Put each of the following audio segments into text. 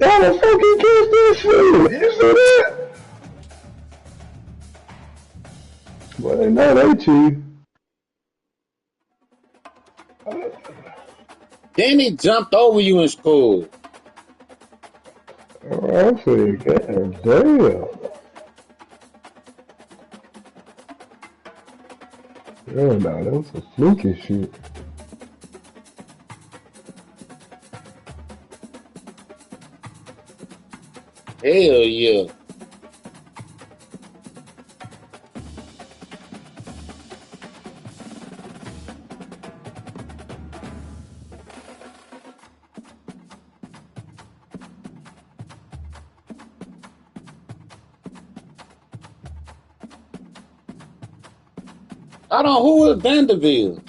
How the fuck he catch that shit? You see that? Well, they know they cheat. Then he jumped over you in school. Oh, I said, God damn. Yeah, no, that was some fluky shit. Hell yeah. I don't know who is Vanderbilt.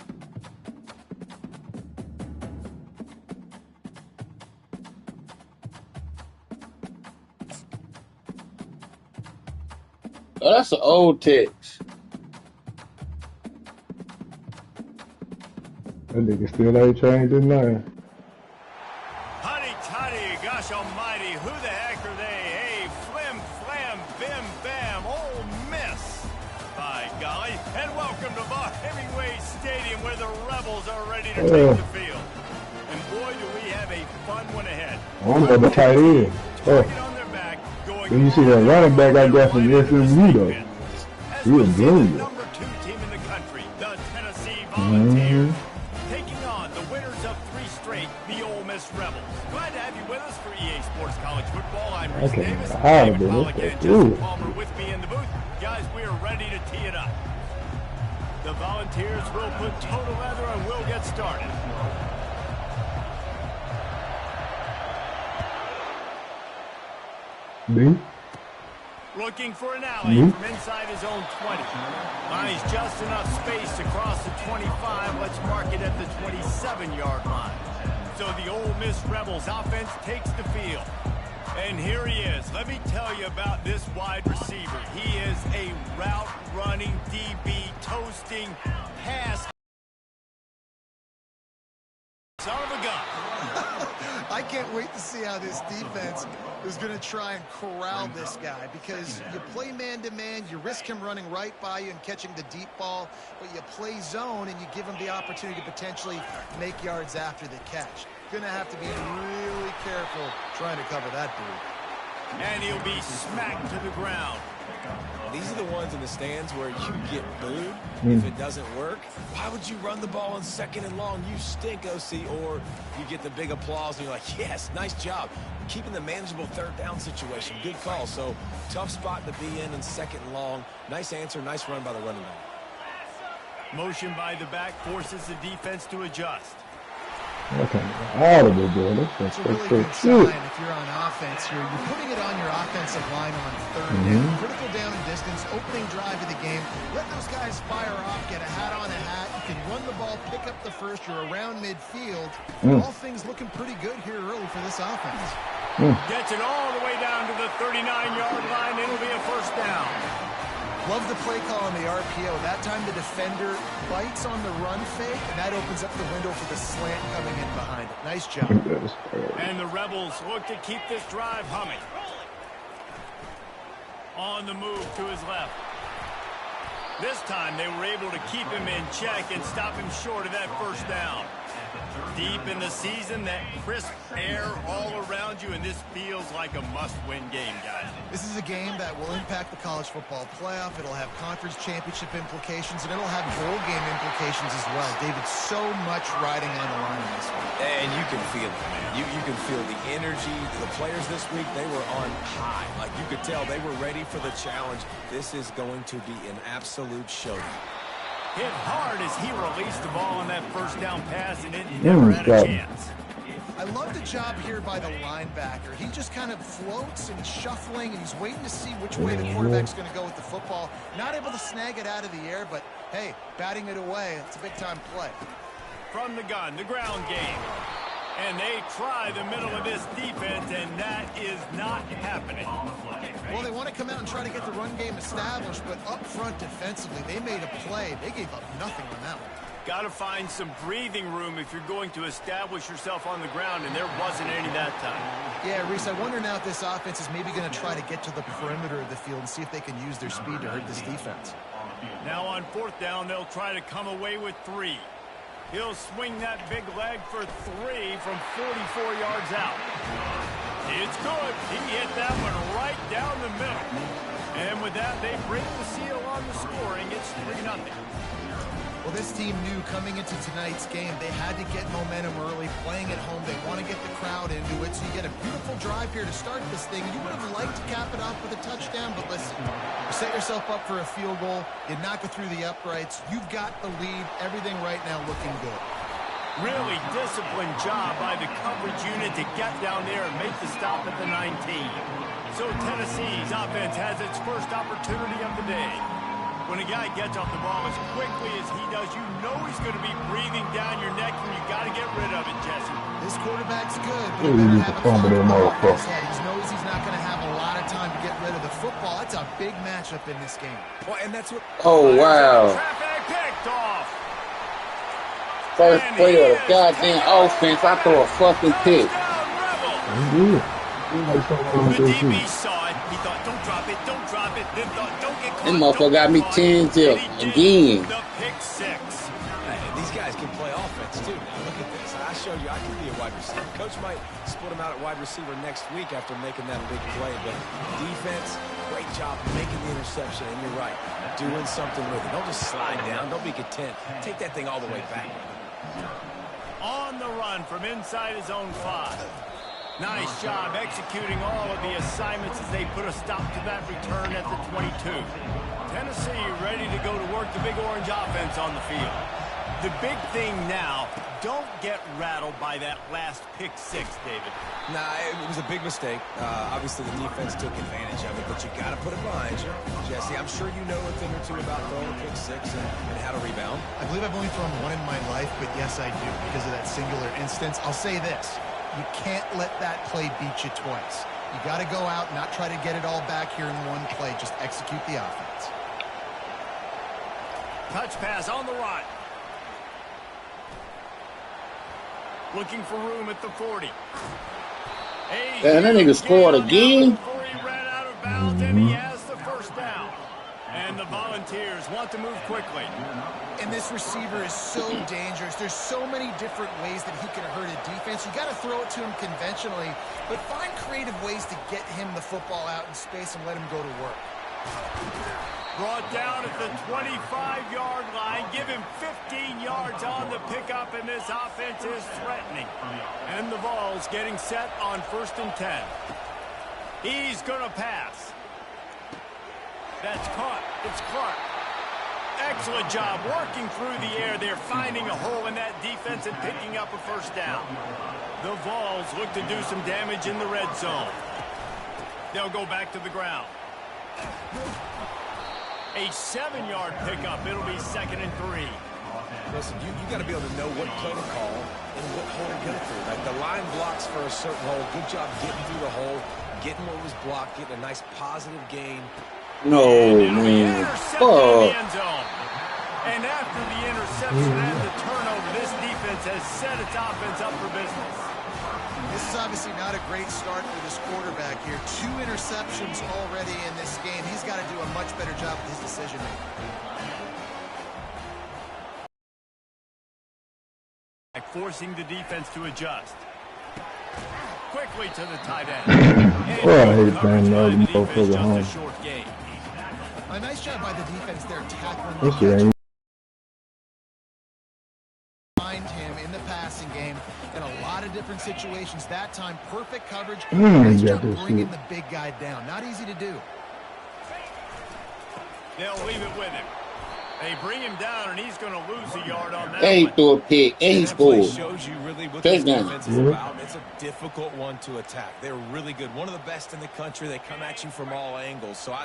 Oh, that's an old text. That nigga still ain't changed his name. Huddy Tuddy, gosh almighty, who the heck are they? Hey, flim, flam, bim, bam, Ole Miss. By golly, and welcome to Bar Hemingway Stadium where the Rebels are ready to take the field. And boy, do we have a fun one ahead. I don't know the tight end. Then you see that running back I got from SMU though. He was brilliant. Number 2 team in the country, the Tennessee Volunteers, taking on the winners of 3 straight, the Ole Miss Rebels. Glad to have you with us for EA Sports College Football. I'm Reese Davis. David Pollock and Justin Palmer with me in the booth. Guys, we are ready to tee it up. The Volunteers will put total leather and we'll get started. Me? Looking for an alley from inside his own 20. Finds just enough space to cross the 25. Let's mark it at the 27-yard line. So the Ole Miss Rebels offense takes the field. And here he is. Let me tell you about this wide receiver. He is a route-running DB, toasting pass. Son of a gun. I can't wait to see how this defense is going to try and corral this guy, because you play man-to-man, you risk him running right by you and catching the deep ball, but you play zone and you give him the opportunity to potentially make yards after the catch. Going to have to be really careful trying to cover that dude. And he'll be smacked to the ground. These are the ones in the stands where you get booed if it doesn't work. Why would you run the ball on 2nd and long? You stink, OC. Or you get the big applause and you're like, yes, nice job. Keeping the manageable 3rd down situation. Good call. So tough spot to be in 2nd and long. Nice answer, nice run by the running back. Motion by the back forces the defense to adjust. Okay, audible, bro. It's a really good sign if you're on offense here. You're putting it on your offensive line on 3rd down. Critical down and distance, opening drive of the game. Let those guys fire off, get a hat on a hat. You can run the ball, pick up the first. You're around midfield. All things looking pretty good here early for this offense. Gets it all the way down to the 39-yard line. It'll be a 1st down. Love the play call on the RPO. That time the defender bites on the run fake, and that opens up the window for the slant coming in behind it. Nice job. And the Rebels look to keep this drive humming. On the move to his left. This time they were able to keep him in check and stop him short of that 1st down. Deep in the season, that crisp air all around you, and this feels like a must-win game, guys. This is a game that will impact the college football playoff. It'll have conference championship implications, and it'll have bowl game implications as well. David, so much riding on the line in this one. And you can feel it, man. You can feel the energy. The players this week, they were on high. Like, you could tell they were ready for the challenge. This is going to be an absolute showdown. Hit hard as he released the ball on that 1st down pass, and it never had a chance. I love the job here by the linebacker. He just kind of floats and shuffling, and he's waiting to see which way the quarterback's going to go with the football. Not able to snag it out of the air, but, hey, batting it away, it's a big-time play. From the gun, the ground game. And they try the middle of this defense, and that is not happening. Well, they want to come out and try to get the run game established, but up front defensively, they made a play. They gave up nothing on that one. Got to find some breathing room if you're going to establish yourself on the ground, and there wasn't any that time. Yeah, Reese, I wonder now if this offense is maybe going to try to get to the perimeter of the field and see if they can use their speed to hurt this defense. Now on 4th down, they'll try to come away with 3. He'll swing that big leg for 3 from 44 yards out. It's good. He hit that one right down the middle. And with that, they break the seal on the scoring. It's 3-0. Well, this team knew coming into tonight's game they had to get momentum early, playing at home. They want to get the crowd into it, so you get a beautiful drive here to start this thing. You would have liked to cap it off with a touchdown, but listen, you set yourself up for a field goal, you knock it through the uprights, you've got the lead, everything right now looking good. Really disciplined job by the coverage unit to get down there and make the stop at the 19. So Tennessee's offense has its first opportunity of the day. When a guy gets off the ball as quickly as he does, you know he's going to be breathing down your neck, and you got to get rid of it, Jesse. This quarterback's good, but he better have a clock on his head. He knows he's not going to have a lot of time to get rid of the football. That's a big matchup in this game. Well, and that's what. Oh, wow. Traffic picked off. First play of the goddamn offense, I throw a fucking pick. The DB saw it. He thought, don't drop it, don't drop it. Then thought, don't get caught. That motherfucker got me 10-0 again. The pick 6. Hey, these guys can play offense, too. Now, look at this. I showed you I can be a wide receiver. Coach might split him out at wide receiver next week after making that big play. But defense, great job making the interception. And you're right, doing something with it. Don't just slide down. Don't be content. Take that thing all the way back. On the run from inside his own 5. Nice job executing all of the assignments as they put a stop to that return at the 22. Tennessee ready to go to work the Big Orange offense on the field. The big thing now, don't get rattled by that last pick 6, David. Nah, it was a big mistake. Obviously, the defense took advantage of it, but you got to put it behind you. Jesse, I'm sure you know a thing or two about throwing a pick 6 and how to rebound. I believe I've only thrown one in my life, but yes, I do because of that singular instance. I'll say this. You can't let that play beat you twice. You got to go out and not try to get it all back here in one play. Just execute the offense. Touch pass on the run. Looking for room at the 40. Damn, that nigga scored again. Before he ran out of bounds, and he has the first down. And the Volunteers want to move quickly. And this receiver is so dangerous. There's so many different ways that he can hurt a defense. You got to throw it to him conventionally, but find creative ways to get him the football out in space and let him go to work. Brought down at the 25-yard line. Give him 15 yards on the pickup, and this offense is threatening. And the Vols getting set on 1st and 10. He's going to pass. That's caught. It's Clark. Excellent job working through the air. They're finding a hole in that defense and picking up a first down. The Vols look to do some damage in the red zone. They'll go back to the ground. A 7-yard pickup. It'll be 2nd and 3. Listen, you got to be able to know what play to call and what hole to get through. Like the line blocks for a certain hole. Good job getting through the hole, getting what was blocked, getting a nice positive gain. No, man. Fuck. And after the interception and the turnover, this defense has set its offense up for business. This is obviously not a great start for this quarterback here. 2 interceptions already in this game. He's got to do a much better job with his decision-making. Forcing the defense to adjust. Quickly to the tight end. Well, I hate playing the other motherfucker home. A nice job by the defense there tackling That's the right. behind him in the passing game in a lot of different situations. That time, perfect coverage. Nice job bringing the big guy down. Not easy to do. They'll leave it with him. They bring him down, and he's going to lose a yard on that And he one. threw a pick, and he scored. Shows you really what this Touchdown. defense is about. It's a difficult one to attack. They're really good. One of the best in the country. They come at you from all angles. So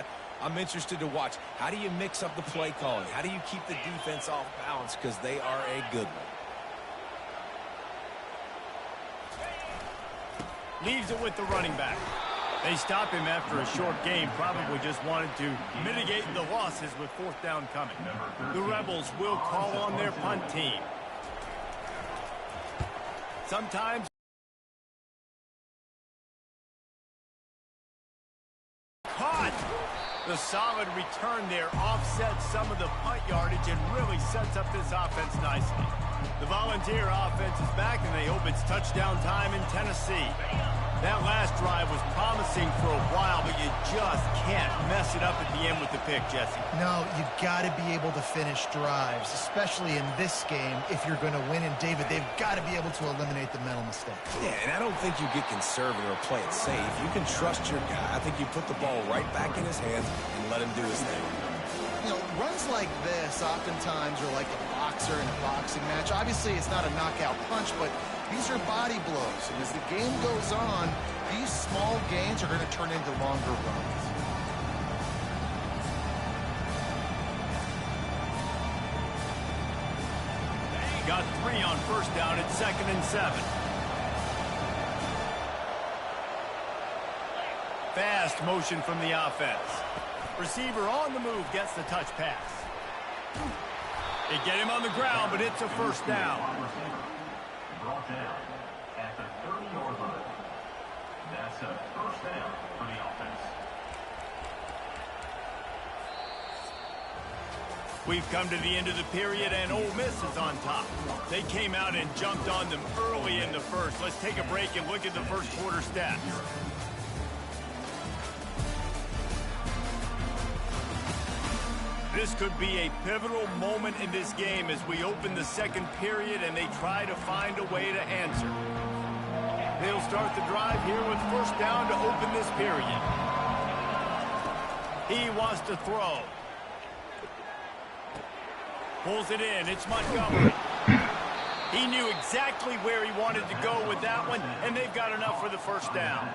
I'm interested to watch. How do you mix up the play calling? How do you keep the defense off balance? Because they are a good one. Leaves it with the running back. They stopped him after a short game, probably just wanted to mitigate the losses with fourth down coming. The Rebels will call on their punt team. Sometimes caught. The solid return there offsets some of the punt yardage and really sets up this offense nicely. The Volunteer offense is back, and they hope it's touchdown time in Tennessee. That last drive was promising for a while, but you just can't mess it up at the end with the pick, Jesse. No, you got to be able to finish drives, especially in this game if you're going to win. And, David, they've got to be able to eliminate the mental mistakes. Yeah, and I don't think you get conservative or play it safe. You can trust your guy. I think you put the ball right back in his hands and let him do his thing. You know, runs like this oftentimes are like a boxer in a boxing match. Obviously, it's not a knockout punch, but these are body blows. And as the game goes on, these small gains are going to turn into longer runs. Got 3 on first down at 2nd and 7. Fast motion from the offense. Receiver on the move gets the touch pass. They get him on the ground, but it's a first down. Brought down at the 30-yard line. That's a first down for the offense. We've come to the end of the period, and Ole Miss is on top. They came out and jumped on them early in the first. Let's take a break and look at the first quarter stats. This could be a pivotal moment in this game as we open the second period and they try to find a way to answer. They'll start the drive here with first down to open this period. He wants to throw. Pulls it in. It's Montgomery. He knew exactly where he wanted to go with that one, and they've got enough for the first down.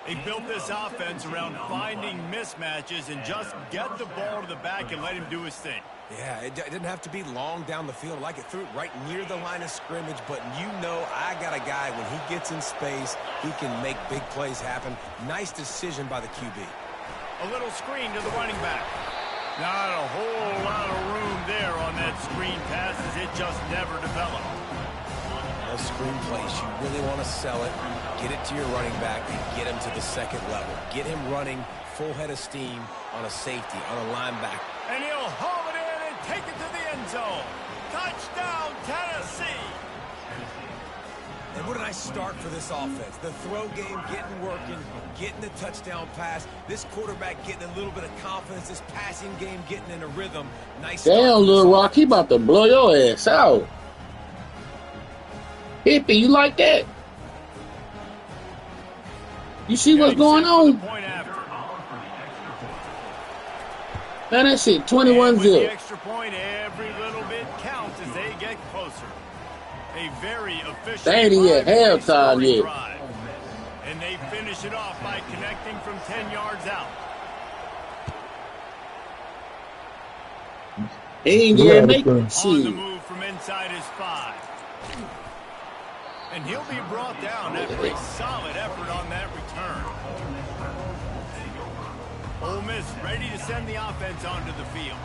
They built this offense around finding mismatches and just get the ball to the back and let him do his thing. Yeah, it didn't have to be long down the field. Like it threw it right near the line of scrimmage, but you know I got a guy, when he gets in space, he can make big plays happen. Nice decision by the QB. A little screen to the running back. Not a whole lot of room there on that screen pass as it just never developed. Those screen plays, you really want to sell it, get it to your running back, and get him to the second level. Get him running full head of steam on a safety, on a linebacker. And he'll haul it in and take it to the end zone. Touchdown, Tennessee! And what a nice start for this offense. The throw game getting working, getting the touchdown pass. This quarterback getting a little bit of confidence. This passing game getting in a rhythm. Nice start. Damn, Lil Rock, he about to blow your ass out. Hippie, you like that? You see what's going on? Man, that shit 21-0. The extra point, every little bit counts as they get closer. A very efficient halftime yet. drive. And they finish it off by connecting from 10 yards out. He ain't gonna make On the shit. move from inside his 5. And he'll be brought down after a solid effort on that return. Ole Miss ready to send the offense onto the field.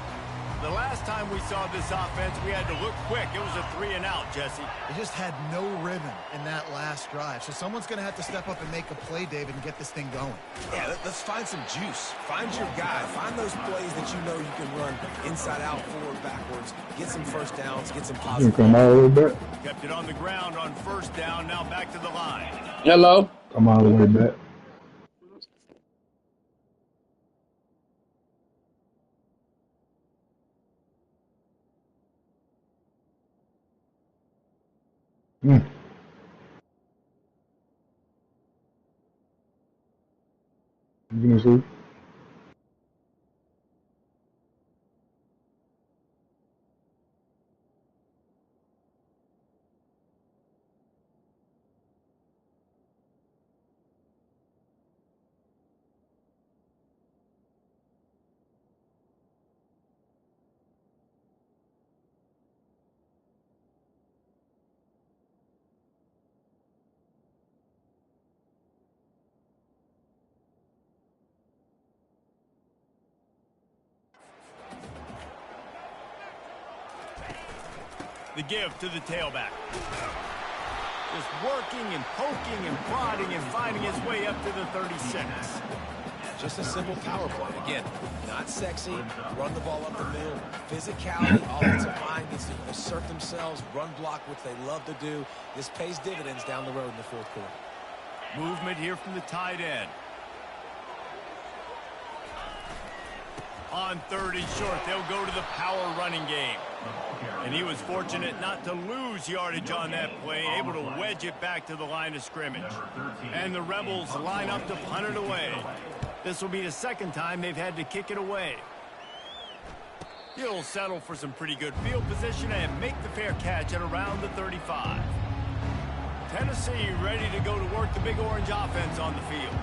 The last time we saw this offense, we had to look quick. It was a 3-and-out, Jesse. They just had no rhythm in that last drive. So someone's going to have to step up and make a play, David, and get this thing going. Yeah, let's find some juice. Find your guy. Find those plays that you know you can run inside out, forward, backwards. Get some first downs. Get some positive. You come all the way back. Kept it on the ground on first down. Now back to the line. Hello? Come all the way back. Mm. You gonna see? The give to the tailback. Just working and poking and prodding and finding his way up to the 36. Just a simple power play. Again, not sexy, run the ball up the middle, physicality, offensive line gets to assert themselves, run block, which they love to do. This pays dividends down the road in the fourth quarter. Movement here from the tight end. On 3rd and short, they'll go to the power running game. And he was fortunate not to lose yardage on that play, able to wedge it back to the line of scrimmage. And the Rebels line up to punt it away. This will be the second time they've had to kick it away. He'll settle for some pretty good field position and make the fair catch at around the 35. Tennessee ready to go to work the Big Orange offense on the field.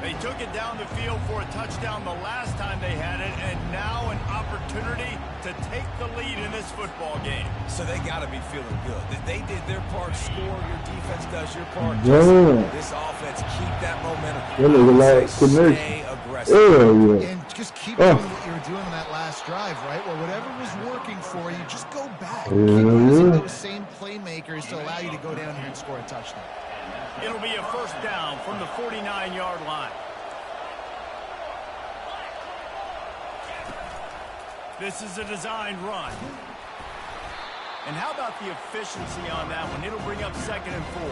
They took it down the field for a touchdown the last time they had it, and now an opportunity to take the lead in this football game. So they got to be feeling good. They did their part, score, your defense does your part. This offense, keep that momentum. Stay aggressive. And just keep doing what you were doing on that last drive, right? Well, whatever was working for you, just go back. Keep using those same playmakers to allow you to go down here and score a touchdown. It'll be a first down from the 49-yard line. This is a designed run. And how about the efficiency on that one? It'll bring up 2nd and 4.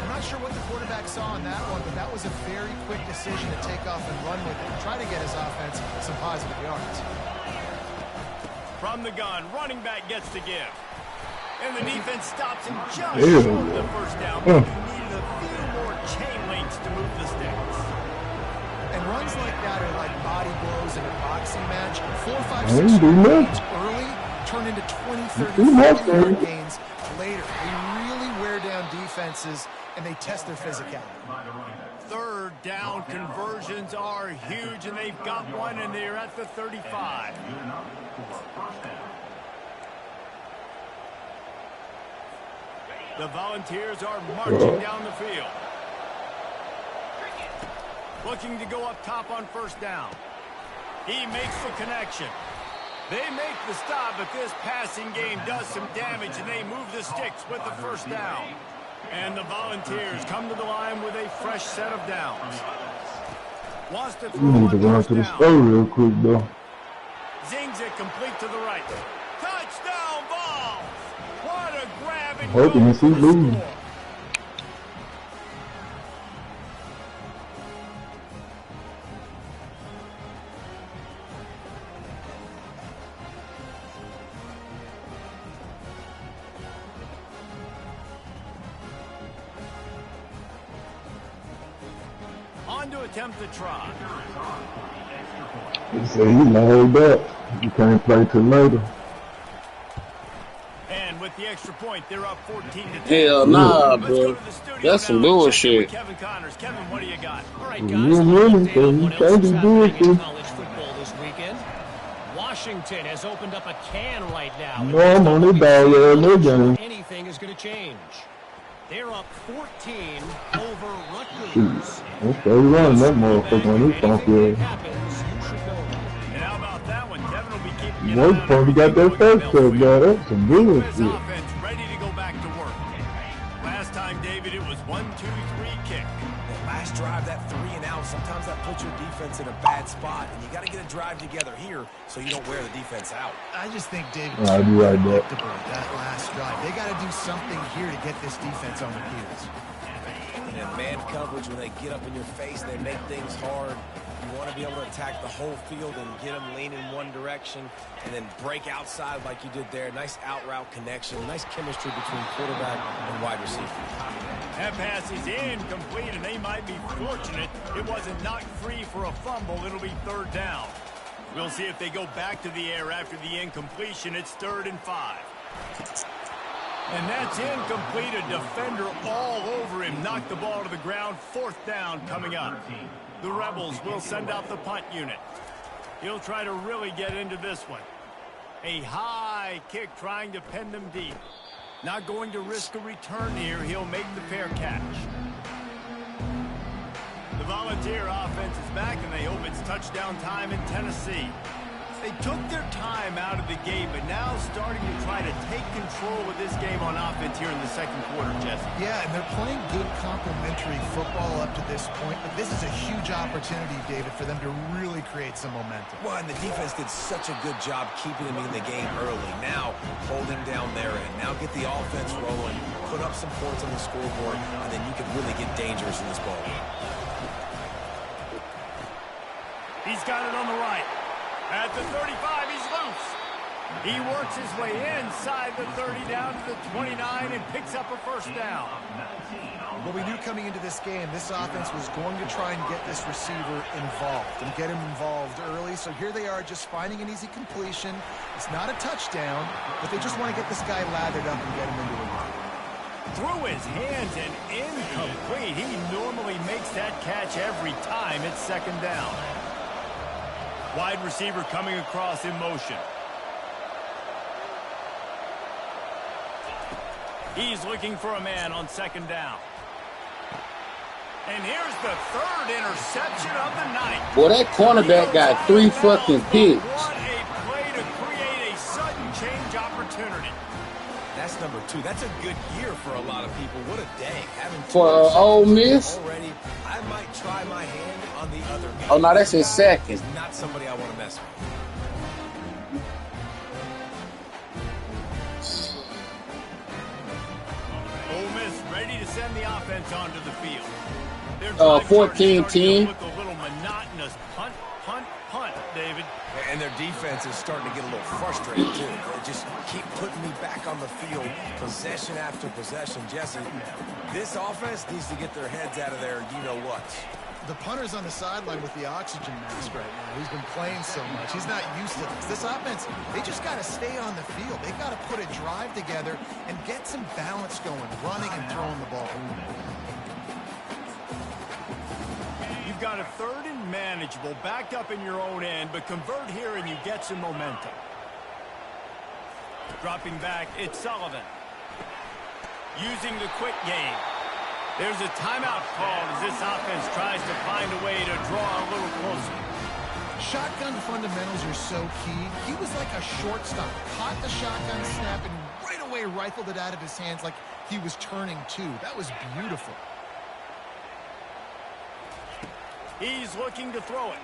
I'm not sure what the quarterback saw on that one, but that was a very quick decision to take off and run with it and try to get his offense some positive yards. From the gun, running back gets the give. And the defense stops him just short of the first down. He needed a few more chain links to move the sticks. And runs like that are like body blows in a boxing match. 4, 5, 6 gains early turn into 20, 30, 40-yard gains later. They really wear down defenses, and they test their physicality. 3rd down conversions are huge, and they've got one, and they're at the 35. The Volunteers are marching down the field. Looking to go up top on 1st down. He makes the connection. They make the stop, but this passing game does some damage, and they move the sticks with the 1st down. And the Volunteers come to the line with a fresh set of downs. Wants to throw on 1st down. Real quick, though. Zings it complete to the right. Touchdown ball! What a grab and Hoping to see losing. On to attempt the try. He said he loaded up. You can't play till later. And with the extra point, they're up 14-10. Hell nah, bro. That's some bullshit. Kevin Connors. Kevin, what do you got? All right, guys. What else is happening in college football this weekend? Washington has opened up a can right now. No, I'm on the ball. Anything is going to change. They're up 14 over Rutgers. Okay, run that motherfucker on his phone field. And how about that one? Kevin will be keeping it One time he got that first touchdown. That's some good His shit. offense ready to go back to work. Last time, David, it was 1-2-3 kick. Last drive, that 3 and out, sometimes that puts your defense in a bad spot, and you got to get a drive together here so you don't wear the defense out. I just think David I'd be right back. that last drive. They got to do something here to get this defense on their heels. And man coverage, when they get up in your face, they make things hard. You want to be able to attack the whole field and get them leaning one direction and then break outside like you did there. Nice out route connection, nice chemistry between quarterback and wide receiver. That pass is incomplete, and they might be fortunate it wasn't knocked free for a fumble. It'll be 3rd down. We'll see if they go back to the air after the incompletion. It's 3rd and 5. And that's incomplete. A defender all over him. Knocked the ball to the ground. 4th down coming up. The Rebels will send out the punt unit. He'll try to really get into this one. A high kick trying to pin them deep. Not going to risk a return here. He'll make the fair catch. The Volunteer offense is back, and they hope it's touchdown time in Tennessee. They took their time out of the game, but now starting to try to take control of this game on offense here in the second quarter, Jesse. Yeah, and they're playing good complementary football up to this point, but this is a huge opportunity, David, for them to really create some momentum. Well, and the defense did such a good job keeping them in the game early. Now, holding down their end. Now get the offense rolling, put up some points on the scoreboard, and then you can really get dangerous in this ball game. He's got it on the right. At the 35, he's loose. He works his way inside the 30 down to the 29 and picks up a first down. Well, we knew coming into this game, this offense was going to try and get this receiver involved and get him involved early. So here they are just finding an easy completion. It's not a touchdown, but they just want to get this guy lathered up and get him into the run. Through his hands and incomplete. He normally makes that catch every time. It's second down. Wide receiver coming across in motion. He's looking for a man on second down. And here's the third interception of the night. Boy, that cornerback got 3 fucking picks. What a play to create a sudden change opportunity. That's number 2. That's a good year for a lot of people. What a day. Having For Ole Miss? already, I might try my hand on the other guy. Oh, no, that's his second. He's not somebody I want to mess with. Ole Miss ready to send the offense onto the field. 14-10. With a little monotonous punt, punt, punt, David. And their defense is starting to get a little frustrated, too. They just keep putting me back on the field, possession after possession. Jesse, this offense needs to get their heads out of there, you-know-what. The punter's on the sideline with the oxygen mask right now. He's been playing so much. He's not used to this. This offense, they just got to stay on the field. They got to put a drive together and get some balance going, running and throwing the ball. You've got a third and manageable, backed up in your own end, but convert here and you get some momentum. Dropping back, it's Sullivan. Using the quick game. There's a timeout called as this offense tries to find a way to draw a little closer. Shotgun fundamentals are so key. He was like a shortstop. Caught the shotgun snap and right away rifled it out of his hands like he was turning two. That was beautiful. He's looking to throw it.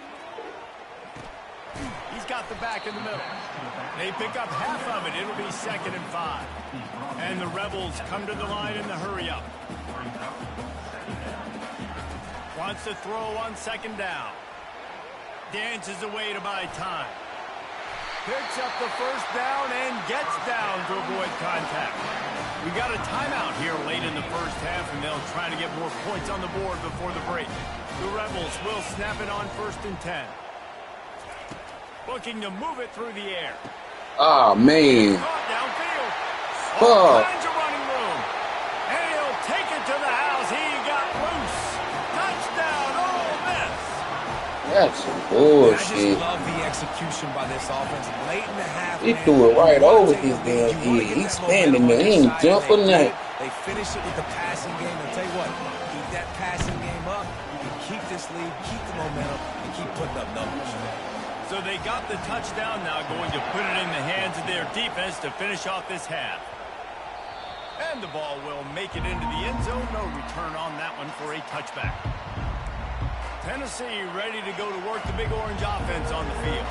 He's got the back in the middle. They pick up half of it. It'll be 2nd and 5. And the Rebels come to the line in the hurry up. Wants to throw on 2nd down. Dances away to buy time. Picks up the first down and gets down to avoid contact. We got a timeout here late in the first half, and they'll try to get more points on the board before the break. The Rebels will snap it on 1st and 10. Looking to move it through the air. Oh, man. Caught downfield. Fuck. All kinds of running room. And he'll take it to the house. He got loose. Touchdown, Ole Miss. That's some I bullshit. just love the execution by this offense. Late in the half, He man, threw it right over his you damn wanna head. get He's that standing momentum there. He ain't on your side, jumping and nothing. They finish it with the passing game. I'll tell you what, keep that passing game up. You can keep this lead, keep the momentum, and keep putting up numbers. So they got the touchdown, now going to put it in the hands of their defense to finish off this half. And the ball will make it into the end zone. No return on that one for a touchback. Tennessee ready to go to work the Big Orange offense on the field.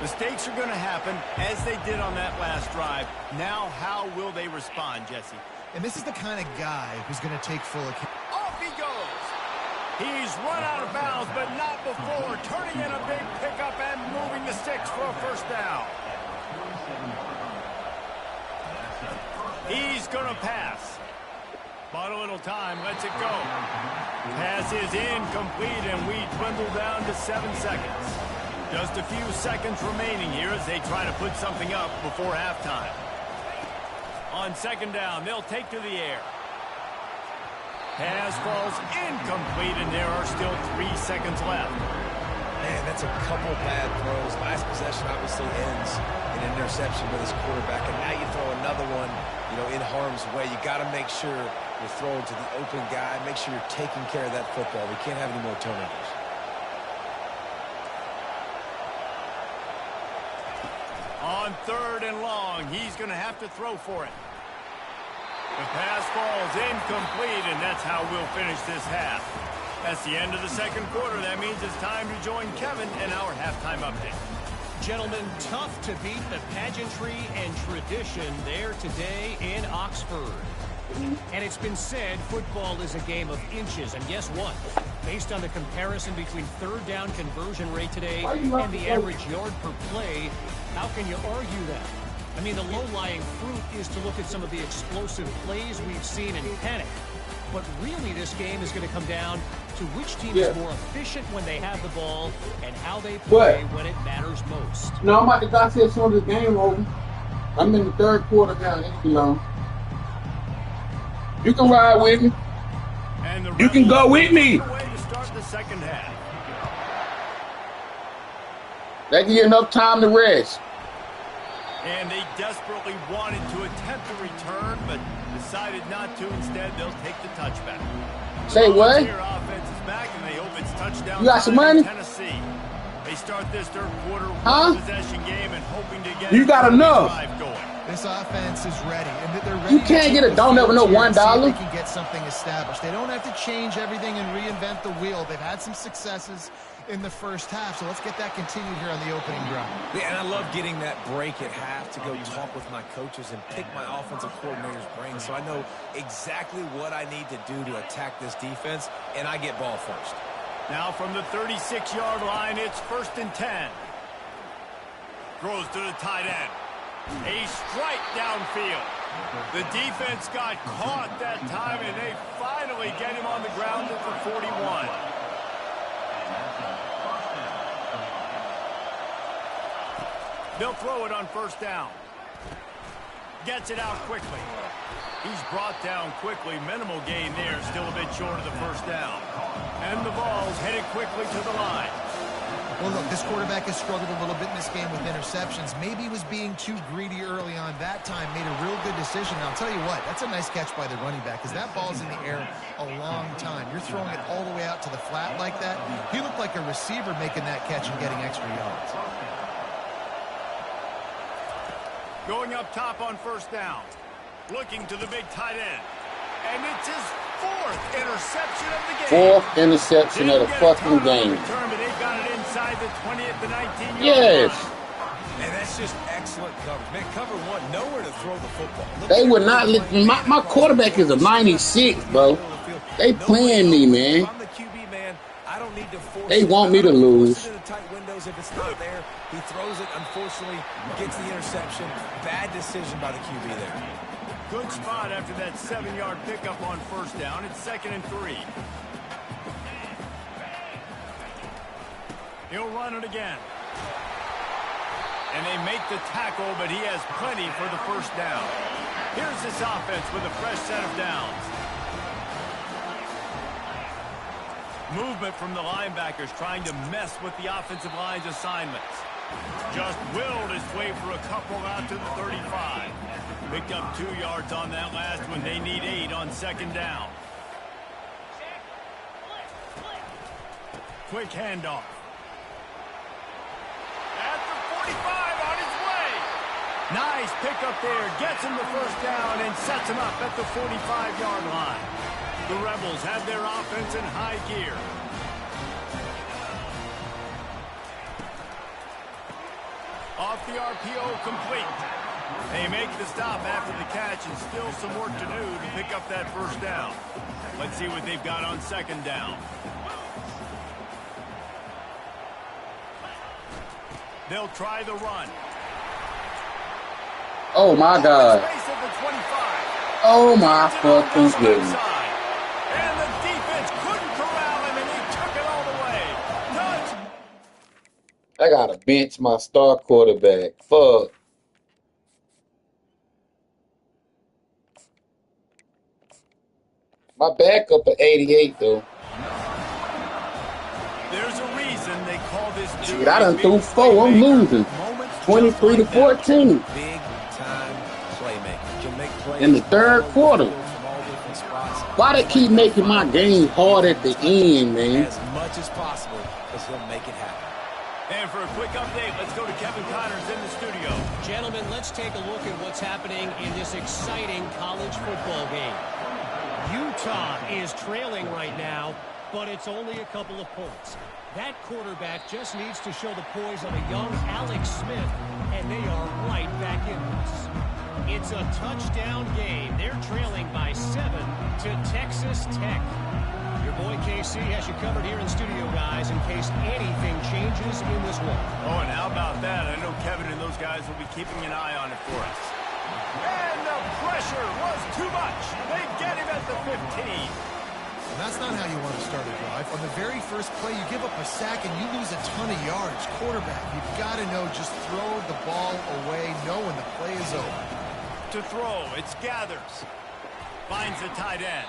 Mistakes are going to happen, as they did on that last drive. Now, how will they respond, Jesse? And this is the kind of guy who's going to take full account. Off he goes. He's run out of bounds, but not before turning in a big pickup and moving the sticks for a first down. He's going to pass. Bought a little time, lets it go. Pass is incomplete, and we dwindle down to 7 seconds. Just a few seconds remaining here as they try to put something up before halftime. On 2nd down, they'll take to the air. Pass falls incomplete, and there are still 3 seconds left. Man, that's a couple bad throws. Last possession obviously ends in an interception with his quarterback, and now you throw another one, in harm's way. You got to make sure you're throwing to the open guy. Make sure you're taking care of that football. We can't have any more turnovers. 3rd and long. He's going to have to throw for it. The pass falls incomplete, and that's how we'll finish this half. That's the end of the 2nd quarter. That means it's time to join Kevin in our halftime update. Gentlemen, tough to beat the pageantry and tradition there today in Oxford. And it's been said football is a game of inches. And guess what? Based on the comparison between 3rd down conversion rate today and the average yard per play, how can you argue that? I mean, the low-lying fruit is to look at some of the explosive plays we've seen in panic. But really, this game is going to come down to which team is more efficient when they have the ball and how they play when it matters most. No, I'm about to go see as soon as the game over. I'm in the 3rd quarter now. You can ride with me. You can go with me. To start the 2nd half. That give you enough time to rest. And they desperately wanted to attempt a return, but decided not to. Instead, they'll take the touchback. Say what? Offense is back, and they hope it's touchdown. You got some money? Tennessee. They start this 3rd quarter possession game and hoping to get you got enough. Going. This offense is ready, and they're ready. You can't get a don't ever know $1. They can get something established. They don't have to change everything and reinvent the wheel. They've had some successes in the 1st half, so let's get that continued here on the opening drive. Yeah, and I love getting that break at half to go talk with my coaches and pick my offensive coordinator's brain, so I know exactly what I need to do to attack this defense, and I get ball first. Now from the 36-yard line, it's 1st and 10. Throws to the tight end. A strike downfield. The defense got caught that time, and they finally get him on the ground at the 41. They'll throw it on 1st down. Gets it out quickly. He's brought down quickly. Minimal gain there. Still a bit short of the 1st down. And the ball's headed quickly to the line. Well, look, this quarterback has struggled a little bit in this game with interceptions. Maybe he was being too greedy early on. That time made a real good decision. And I'll tell you what, that's a nice catch by the running back because that ball's in the air a long time. You're throwing it all the way out to the flat like that. He looked like a receiver making that catch and getting extra yards. Going up top on 1st down. Looking to the big tight end. And it's his 4th interception of the game. 4th interception of the fucking game. Return, but they got it inside the 20 at the 19-yard Yes. line. And that's just excellent coverage. Man, cover one, nowhere to throw the football. They would not let my quarterback is a 96, bro. They playing me, man. I'm the QB, man. I don't need to force They want me to lose. Into the tight windows if it's not there. He throws it, unfortunately, gets the interception. Bad decision by the QB there. Good spot after that 7-yard pickup on 1st down. It's 2nd and 3. He'll run it again. And they make the tackle, but he has plenty for the 1st down. Here's this offense with a fresh set of downs. Movement from the linebackers trying to mess with the offensive line's assignments. Just willed his way for a couple out to the 35. Picked up 2 yards on that last one. They need 8 on 2nd down. Quick handoff. At the 45 on his way. Nice pickup there. Gets him the 1st down and sets him up at the 45-yard line. The Rebels have their offense in high gear. Off the RPO, complete. They make the stop after the catch and still some work to do to pick up that 1st down. Let's see what they've got on 2nd down. They'll try the run. Oh, my God. Oh, my fucking goodness. And the defense couldn't corral him, and he took it all the way. Touch. I got to bench my star quarterback. Fuck. My backup at 88, though. There's a reason they call this dude. Shit, I done threw 4. I'm losing. 23 to 14. Big time playmaker. Can make plays in the 3rd quarter. Why they keep making my game hard at the end, man? As much as possible, because he'll make it happen. And for a quick update, let's go to Kevin Connors in the studio. Gentlemen, let's take a look at what's happening in this exciting college football game. Utah is trailing right now, but it's only a couple of points. That quarterback just needs to show the poise of a young Alex Smith, and they are right back in this. It's a touchdown game. They're trailing by 7 to Texas Tech. Your boy KC has you covered here in studio, guys, in case anything changes in this one. Oh, and how about that? I know Kevin and those guys will be keeping an eye on it for us. And the pressure was too much. They get him at the 15. And that's not how you want to start a drive. On the very first play, you give up a sack and you lose a ton of yards. Quarterback, you've got to know, just throw the ball away, know when the play is over. To throw, it's Gathers. Finds the tight end.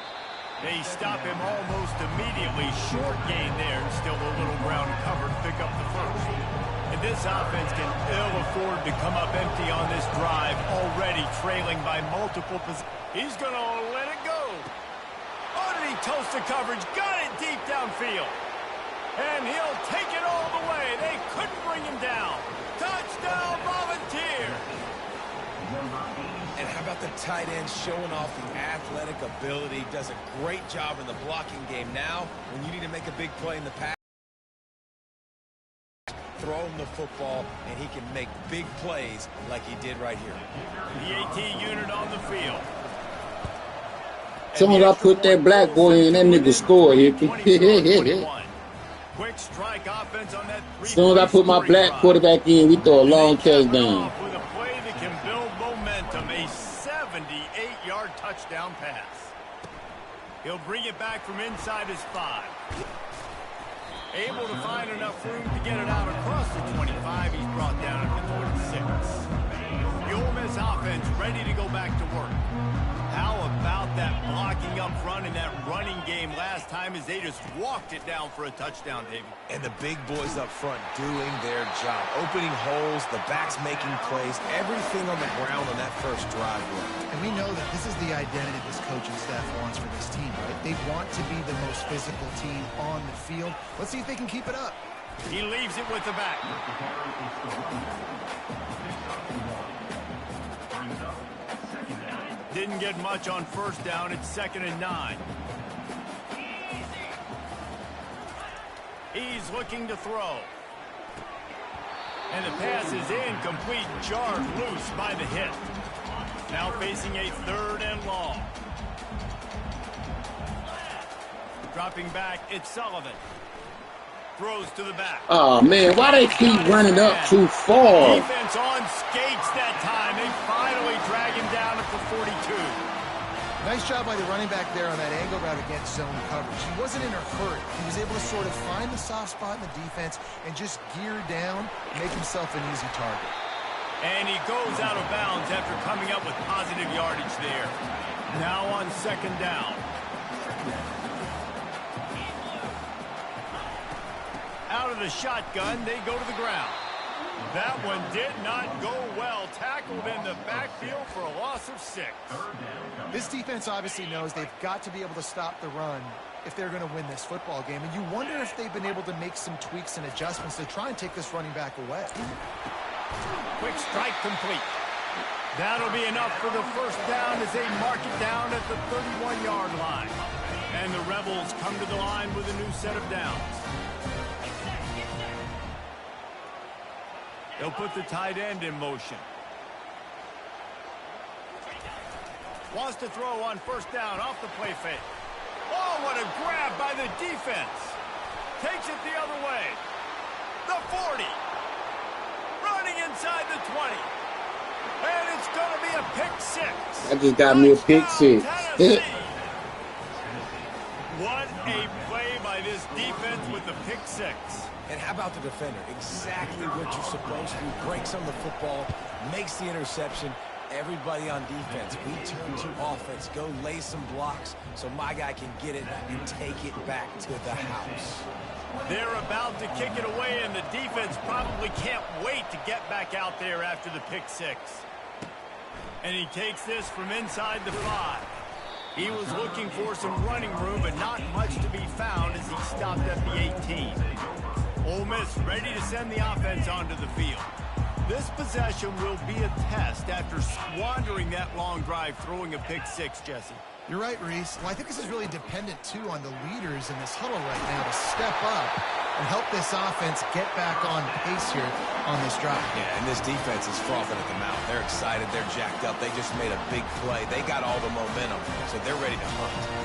They stop him almost immediately. Short gain there. Still a little ground covered to pick up the first. And this offense can ill afford to come up empty on this drive, already trailing by multiple positions. He's going to let it go. Oh, did he toast the coverage? Got it deep downfield. And he'll take it all the way. They couldn't bring him down. Touchdown, Volunteer. And how about the tight end showing off the athletic ability? Does a great job in the blocking game. Now, when you need to make a big play in the pass, throw him the football, and he can make big plays like he did right here. The AT unit on the field. As soon as I put that black boy in, that nigga score, Hickey. Quick strike offense on that. As soon as I put my black quarterback in, we throw a long touchdown. With a play that can build momentum, a 78-yard touchdown pass. He'll bring it back from inside his 5. Able to find enough room to get it out across the 25. He's brought down at the 26. The Ole Miss offense ready to go back to work. How about that blocking up front in that running game last time as they just walked it down for a touchdown, David? And the big boys up front doing their job. Opening holes, the backs making plays, everything on the ground on that first drive worked. And we know that this is the identity this coaching staff wants for this team, right? They want to be the most physical team on the field. Let's see if they can keep it up. He leaves it with the back. Didn't get much on first down. It's 2nd and 9. He's looking to throw. And the pass is incomplete. Jarred loose by the hit. Now facing a 3rd and long. Dropping back, it's Sullivan. Throws to the back. Oh, man, why they keep running up too far? Defense on skates that time. They finally drag him down at the 42. Nice job by the running back there on that angle route against zone coverage. He wasn't in a hurry. He was able to sort of find the soft spot in the defense and just gear down, make himself an easy target. And he goes out of bounds after coming up with positive yardage there. Now on 2nd down. Out of the shotgun, they go to the ground. That one did not go well. Tackled in the backfield for a loss of 6. This defense obviously knows they've got to be able to stop the run if they're going to win this football game. And you wonder if they've been able to make some tweaks and adjustments to try and take this running back away. Quick strike complete. That'll be enough for the first down as they mark it down at the 31-yard line. And the Rebels come to the line with a new set of downs. They'll put the tight end in motion. Wants to throw on first down off the play fake. Oh, what a grab by the defense. Takes it the other way. The 40. Running inside the 20. And it's going to be a pick 6. I just got me a pick 6. What a play by this defense with the pick 6. And how about the defender? Exactly what you're supposed to do. Breaks on the football, makes the interception. Everybody on defense, we turn to offense. Go lay some blocks so my guy can get it and take it back to the house. They're about to kick it away, and the defense probably can't wait to get back out there after the pick 6. And he takes this from inside the 5. He was looking for some running room, but not much to be found as he stopped at the 18. Ole Miss ready to send the offense onto the field. This possession will be a test after squandering that long drive throwing a pick six, Jesse. You're right, Reese. Well, I think this is really dependent, too, on the leaders in this huddle right now to step up and help this offense get back on pace here on this drive. Yeah, and this defense is frothing at the mouth. They're excited. They're jacked up. They just made a big play. They got all the momentum, so they're ready to hunt.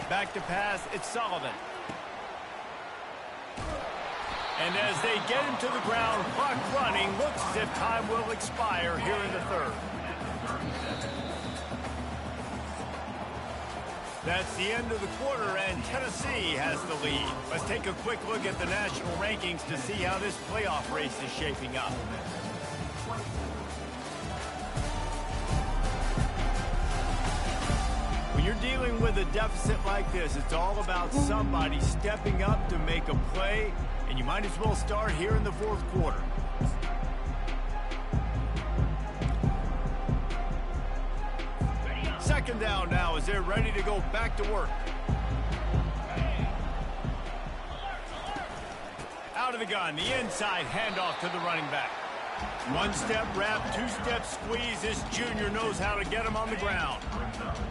Back to pass, it's Sullivan. And as they get him to the ground, clock running, looks as if time will expire here in the third. That's the end of the quarter, and Tennessee has the lead. Let's take a quick look at the national rankings to see how this playoff race is shaping up. When you're dealing with a deficit like this, it's all about somebody stepping up to make a play, and you might as well start here in the fourth quarter. Second down now as they're ready to go back to work. Out of the gun, the inside handoff to the running back. One-step wrap, two-step squeeze. This junior knows how to get him on the ground.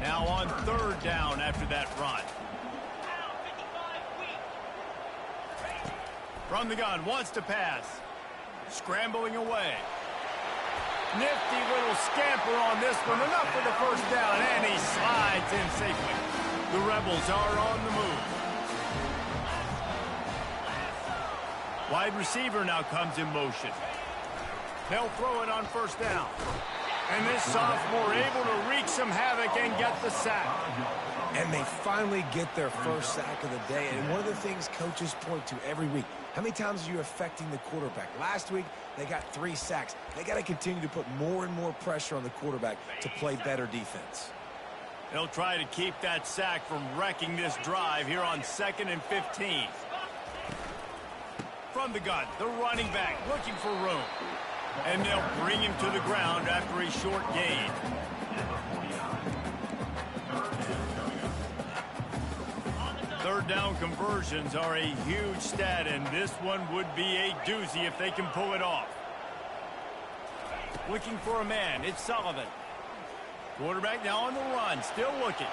Now on third down after that run. From the gun, wants to pass. Scrambling away. Nifty little scamper on this one. Enough for the first down, and he slides in safely. The Rebels are on the move. Wide receiver now comes in motion. They'll throw it on first down. And this sophomore able to wreak some havoc and get the sack. And they finally get their first sack of the day. And one of the things coaches point to every week, how many times are you affecting the quarterback? Last week, they got 3 sacks. They got to continue to put more and more pressure on the quarterback to play better defense. They'll try to keep that sack from wrecking this drive here on 2nd and 15. From the gun, the running back looking for room. And they'll bring him to the ground after a short gain. Third down conversions are a huge stat, and this one would be a doozy if they can pull it off. Looking for a man, it's Sullivan. Quarterback now on the run, still looking.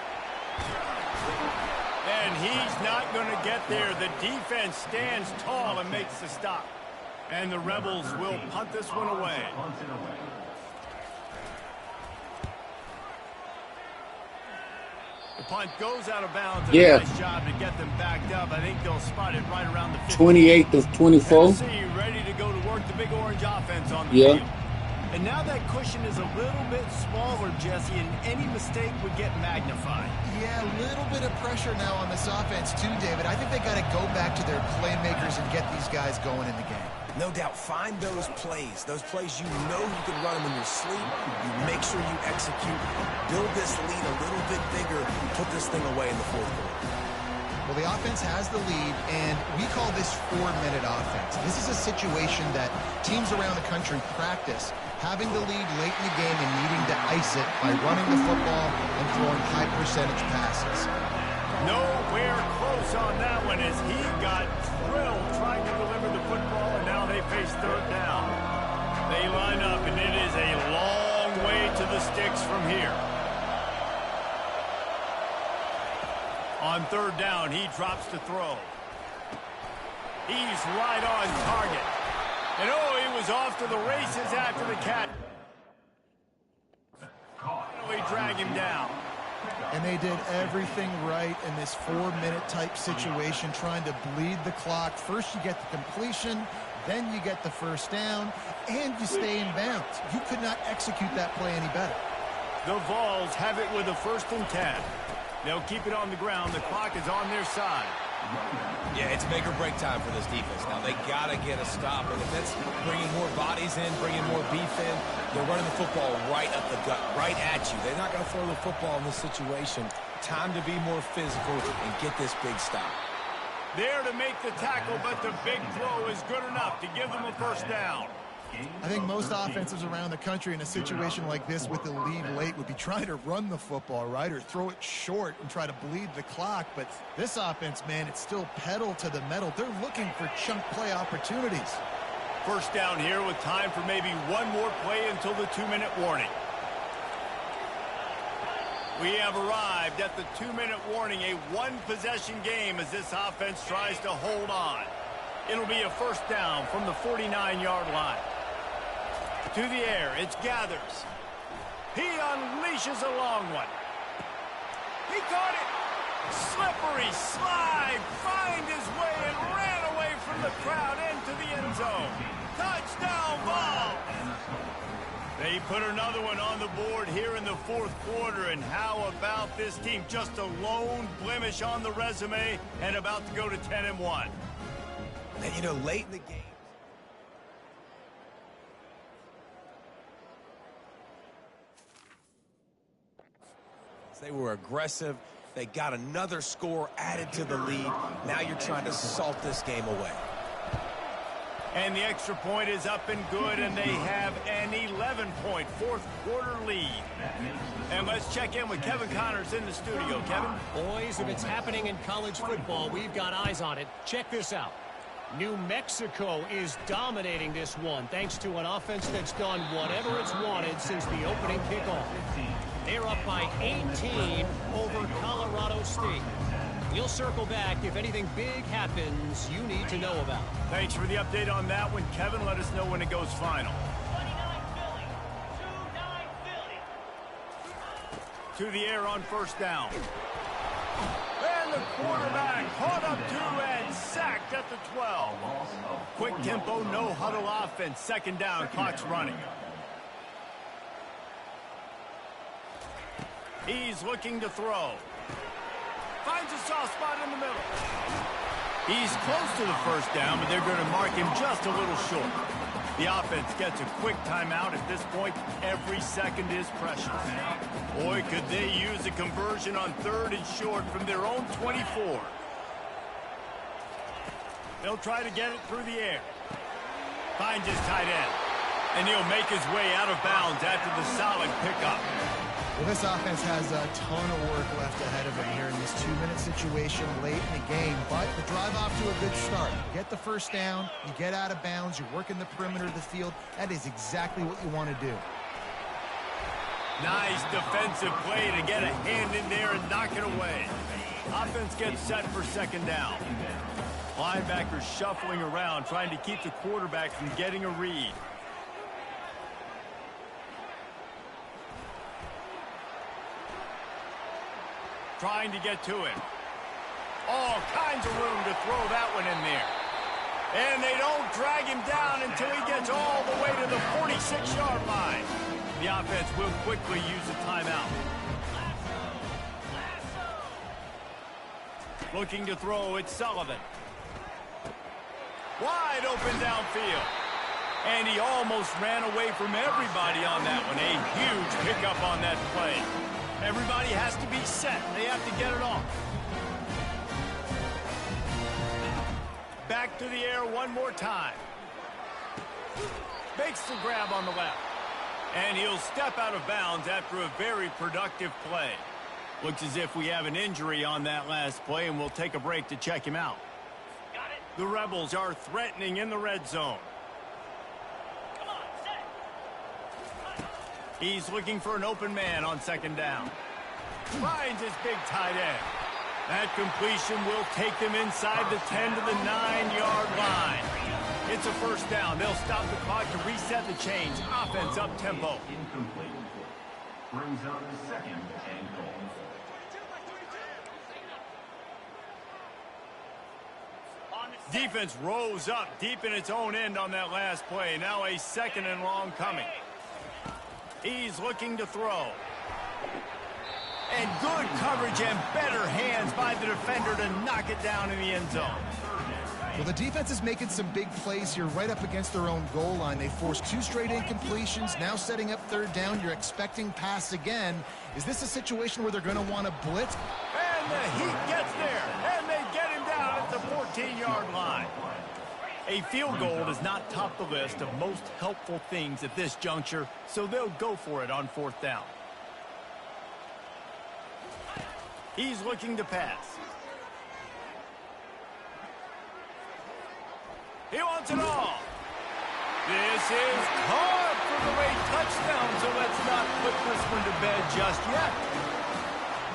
And he's not going to get there. The defense stands tall and makes the stop. And the Rebels will punt this one away. The punt goes out of bounds. Yeah. A nice job to get them backed up. I think they'll spot it right around the 50. 28 to 24. Tennessee ready to go to work the big orange offense on the field. And now that cushion is a little bit smaller, Jesse, and any mistake would get magnified. Yeah, a little bit of pressure now on this offense too, David. I think they got to go back to their playmakers and get these guys going in the game. No doubt, find those plays you know you can run them in your sleep. You make sure you execute, build this lead a little bit bigger, put this thing away in the fourth quarter. Well, the offense has the lead, and we call this 4-minute offense. This is a situation that teams around the country practice, having the lead late in the game and needing to ice it by running the football and throwing high-percentage passes. Nowhere close on that one as he got drilled trying to deliver the football, and now they face third down. They line up, and it is a long way to the sticks from here. On third down, he drops to throw. He's right on target. And oh, he was off to the races after the catch. Finally drag him down. And they did everything right in this 4-minute type situation, trying to bleed the clock. First you get the completion, then you get the first down, and you stay in bounds. You could not execute that play any better. The Vols have it with a 1st and 10. They'll keep it on the ground. The clock is on their side. Yeah, it's make or break time for this defense. Now, they got to get a stop. And if that's bringing more bodies in, bringing more beef in, they're running the football right up the gut, right at you. They're not going to throw the football in this situation. Time to be more physical and get this big stop. There to make the tackle, but the big throw is good enough to give them a first down. I think most offenses around the country in a situation like this with the lead late would be trying to run the football, right, or throw it short and try to bleed the clock. But this offense, man, it's still pedal to the metal. They're looking for chunk play opportunities. First down here with time for maybe one more play until the 2-minute warning. We have arrived at the 2-minute warning, a one-possession game as this offense tries to hold on. It'll be a first down from the 49-yard line. To the air, it's Gathers. He unleashes a long one. He caught it. Slippery slide, find his way and ran away from the crowd into the end zone. Touchdown ball. They put another one on the board here in the fourth quarter, and how about this team? Just a lone blemish on the resume and about to go to 10-1. And, you know, late in the game. They were aggressive. They got another score added to the lead. Now you're trying to salt this game away. And the extra point is up and good, and they have an 11-point fourth-quarter lead. And let's check in with Kevin Connors in the studio. Kevin? Boys, if it's happening in college football, we've got eyes on it. Check this out. New Mexico is dominating this one thanks to an offense that's done whatever it's wanted since the opening kickoff. They're up by 18 over Colorado State. We'll circle back if anything big happens you need to know about. Thanks for the update on that one, Kevin. Let us know when it goes final. 29-Philly. To the air on first down. And the quarterback caught up to and sacked at the 12. Quick tempo, no huddle offense. Second down, clock's running. He's looking to throw. Finds a soft spot in the middle. He's close to the first down, but they're going to mark him just a little short. The offense gets a quick timeout. At this point, every second is precious. Boy, could they use a conversion on third and short from their own 24. They'll try to get it through the air. Finds his tight end. And he'll make his way out of bounds after the solid pickup. Well, this offense has a ton of work left ahead of them here in this 2-minute situation late in the game, but the drive off to a good start. You get the first down, you get out of bounds, you're working the perimeter of the field. That is exactly what you want to do. Nice defensive play to get a hand in there and knock it away. Offense gets set for second down. Linebackers shuffling around, trying to keep the quarterback from getting a read. Trying to get to him. All kinds of room to throw that one in there. And they don't drag him down until he gets all the way to the 46-yard line. The offense will quickly use a timeout. Looking to throw, it's Sullivan. Wide open downfield. And he almost ran away from everybody on that one. A huge pickup on that play. Everybody has to be set. They have to get it off. Back to the air one more time. Makes the grab on the left. And he'll step out of bounds after a very productive play. Looks as if we have an injury on that last play, and we'll take a break to check him out. Got it. The Rebels are threatening in the red zone. Come on, set. He's looking for an open man on second down. Finds his big tight end. That completion will take them inside the 10 to the 9-yard line. It's a first down. They'll stop the clock to reset the chains. Offense up tempo. Incomplete. Brings up the second and goal. Defense rose up deep in its own end on that last play. Now a second and long coming. He's looking to throw. And good coverage and better hands by the defender to knock it down in the end zone. Well, the defense is making some big plays here right up against their own goal line. They forced 2 straight incompletions. Now setting up third down. You're expecting pass again. Is this a situation where they're going to want to blitz? And the Heat gets there. And they get him down at the 14-yard line. A field goal does not top the list of most helpful things at this juncture, so they'll go for it on 4th down. He's looking to pass. He wants it all. This is caught for the late touchdown, so let's not put this one to bed just yet.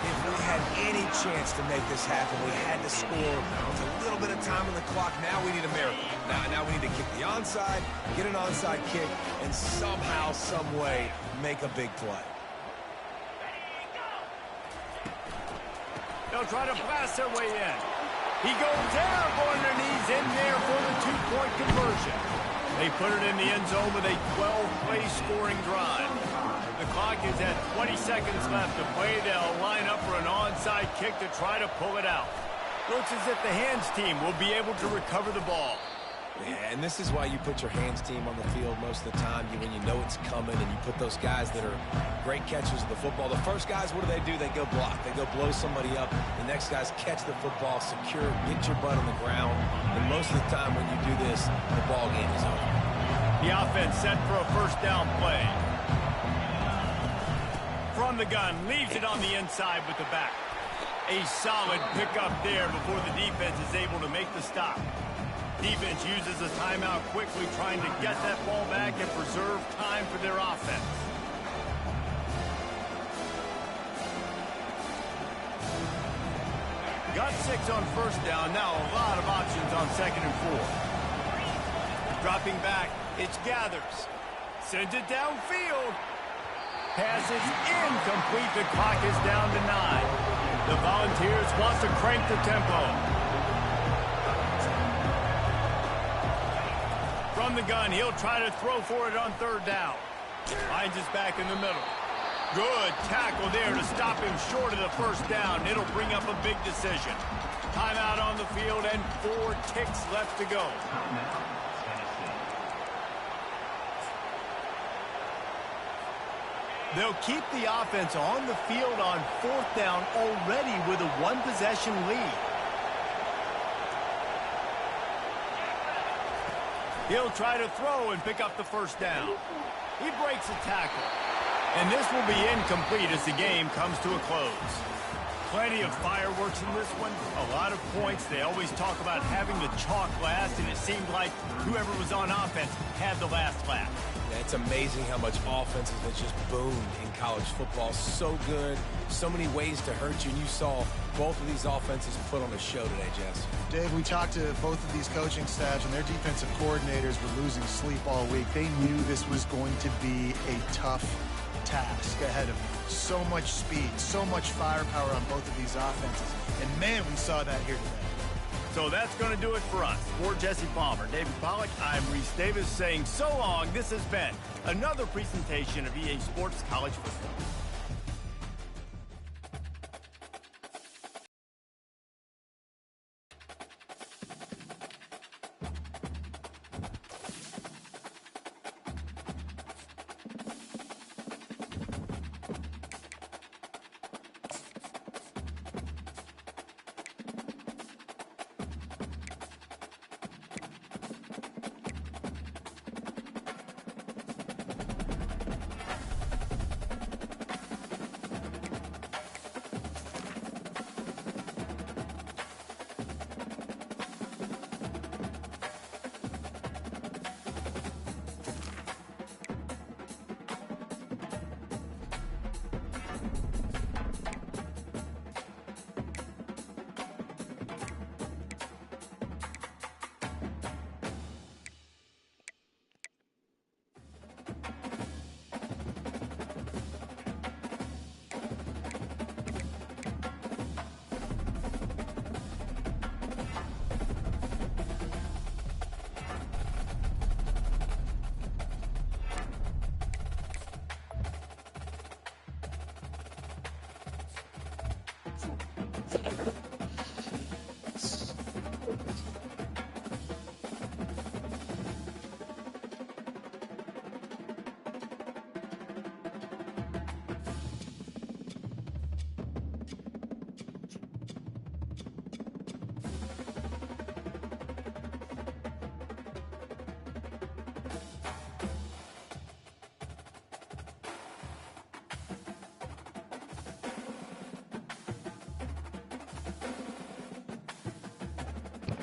If we had any chance to make this happen, we had to score with a little bit of time on the clock. Now we need a miracle. Now we need to kick the onside, get an onside kick, and somehow, some way, make a big play. They'll try to blast their way in. He goes down on their knees in there for the 2-point conversion. They put it in the end zone with a 12-play scoring drive. The clock is at 20 seconds left to play. They'll line up for an onside kick to try to pull it out. Looks as if the hands team will be able to recover the ball. Yeah, and this is why you put your hands team on the field most of the time, when you know it's coming, and you put those guys that are great catchers of the football. The first guys, what do? They go block. They go blow somebody up. The next guys catch the football, secure, get your butt on the ground. And most of the time when you do this, the ball game is over. The offense set for a 1st down play. From the gun, leaves it on the inside with the back. A solid pickup there before the defense is able to make the stop. Defense uses a timeout quickly, trying to get that ball back and preserve time for their offense. Got 6 on 1st down. Now a lot of options on 2nd and 4. Dropping back, it's Gathers. Sends it downfield. Pass is incomplete. The clock is down to 9. The Volunteers want to crank the tempo. From the gun, he'll try to throw for it on 3rd down. Finds his back in the middle. Good tackle there to stop him short of the 1st down. It'll bring up a big decision. Timeout on the field and 4 ticks left to go. They'll keep the offense on the field on 4th down already with a 1-possession lead. He'll try to throw and pick up the 1st down. He breaks a tackle. And this will be incomplete as the game comes to a close. Plenty of fireworks in this one. A lot of points. They always talk about having the chalk last, and it seemed like whoever was on offense had the last laugh. Yeah, it's amazing how much offenses have just boomed in college football. So good. So many ways to hurt you. And you saw both of these offenses put on a show today, Jess. Dave, we talked to both of these coaching staffs, and their defensive coordinators were losing sleep all week. They knew this was going to be a tough task ahead of them. So much speed, so much firepower on both of these offenses. And, man, we saw that here today. So that's going to do it for us. For Jesse Palmer, David Pollack, I'm Reese Davis saying so long. This has been another presentation of EA Sports College Football.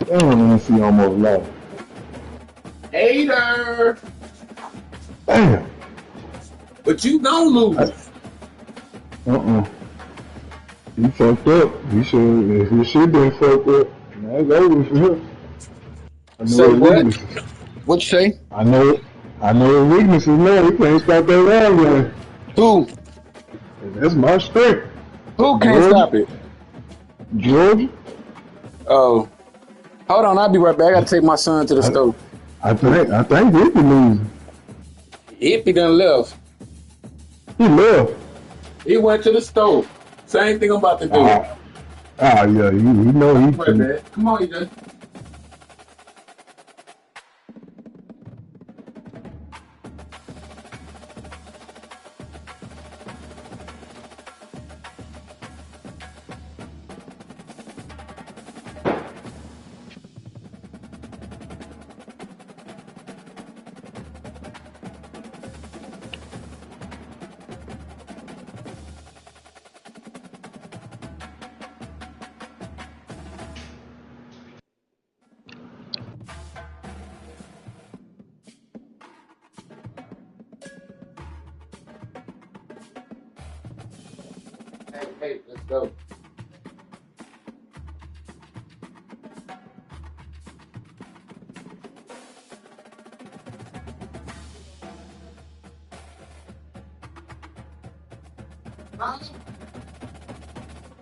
Damn, NC almost lost. Hater. Damn. But you gonna lose. He fucked up. He should been fucked up. That's over for him. I know Say his what? weaknesses. What you say? I know his weaknesses now. He can't stop that run game. Who? That's my strength. Who can't Georgia. stop it? Georgia. Oh. Hold on, I'll be right back. I gotta take my son to the store. I think he can lose. Hippie done left. He left. He went to the store. Same thing I'm about to do. Yeah, you know he Right can. back. Come on, you Hey, let's go.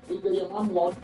You get your mom one.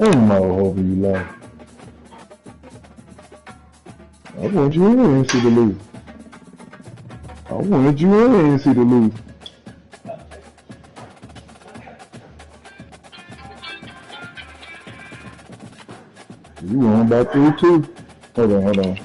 Ain't no hope you left. I want you in and see the lose. I wanted you in and see the lose. You won by 3-2. Hold on.